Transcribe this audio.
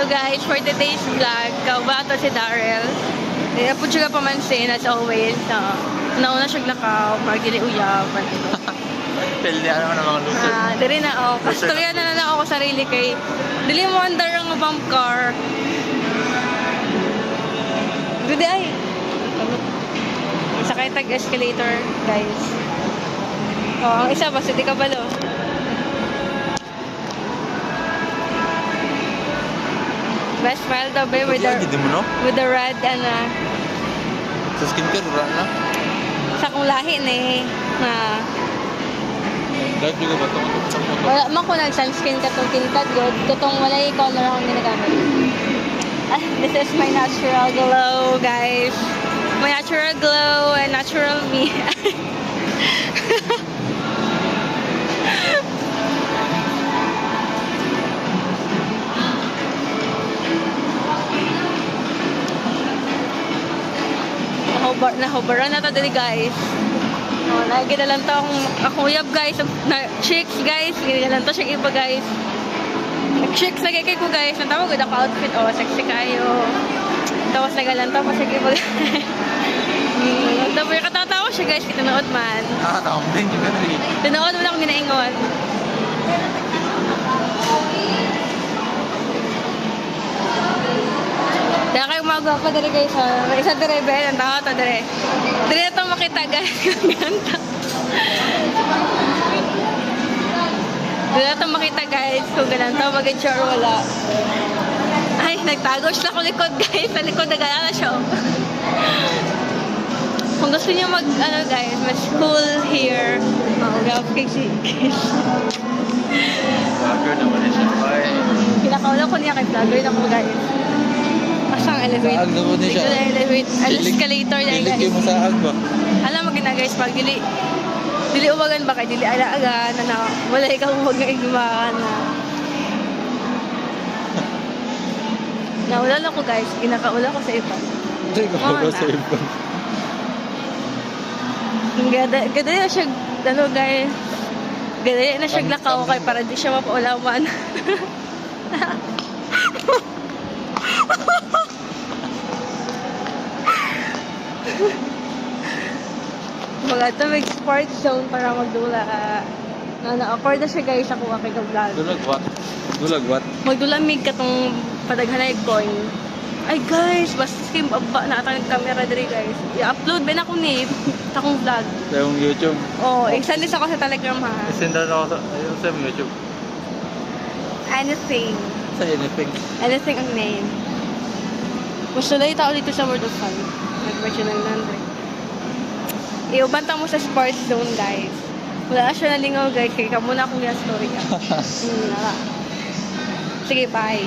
So guys, for today's vlog, kaubato si Darrell. Po siya pamansin as always. Nauna siya lakaw, magili uyab. Pwede ano ng mga loser. Dili na ako. Kastorya na lang ako sarili kay dili mo andar ang bump car. Dili ay. Sakay tag escalator, guys. Oh, ang isa ba sa di kabalo. Best smile daw ba with the red and Sa skincare, wala na. sa kong lahi ni na Dahil juga ba ito? wala man ko nag-sunscreen katong tintad good katong walay color akong ginagamit. This is my natural glow, guys. My natural glow and natural me. Nahubaran na to dali, guys. Lagi na lang to akong uyab, guys. Chicks, guys. Lagi na lang to siya iba, guys. Chicks lagi kay ko, guys. Natawag ko ako outfit. Oh, sexy kayo. Tapos nagalan to. Pasig iba, guys. Tapos yung katatawa siya, guys. Kitanood man. Nakakamain juga rin. Tinood mo na akong ginaingon. Dahil kayo magawa pa dali, guys. Isa dire, Ben. Ang tao to dire. Dire na ito makita, guys. Kung ganta. Dire na ito makita, guys. Kung ganito, mag-ensure wala. Ay, nagtago siya ako likod, guys. Sa likod, nag-alala siya. Kung gusto niyo guys, mas cool here. Grab cake, guys. Vlogger naman siya. Pinakaula ko niya kay vlogger na ko, guys. Asang elevate. Saag naman niya siya. Elevate. Escalator niya, guys. Ilig mo saag ba? Alam mo gina, guys, pag dili uwagan ba kay dili ala-aga na wala ikaw huwag na igumakan na. Naulala ko, guys. Ginakaula ko sa iba. Hindi ko ako sa iba. Gada na siya, guys. Gada na siya lakaw kay para di siya mapaulaman. Mga ito, may sport zone para magdula. Na-afford na siya, guys, ako kay vlog. Dulag what? Dulag what? Magdulamig katong padaghanay coin. Ay, guys, basta skim baba na atang camera diri, guys. I-upload ba na ko ni takong vlog. Sa yung YouTube. Oh, i-send ako sa Telegram, ha. Isindan ako sa yung YouTube. Anything. Sa anything. Anything ang name. Gusto na tao dito sa World of Fun. Nag-version ng Nandre. Iubanta mo sa sports zone, guys. Wala siya nalingaw, guys. Kaya ka muna akong yung story ka. Sige, bye.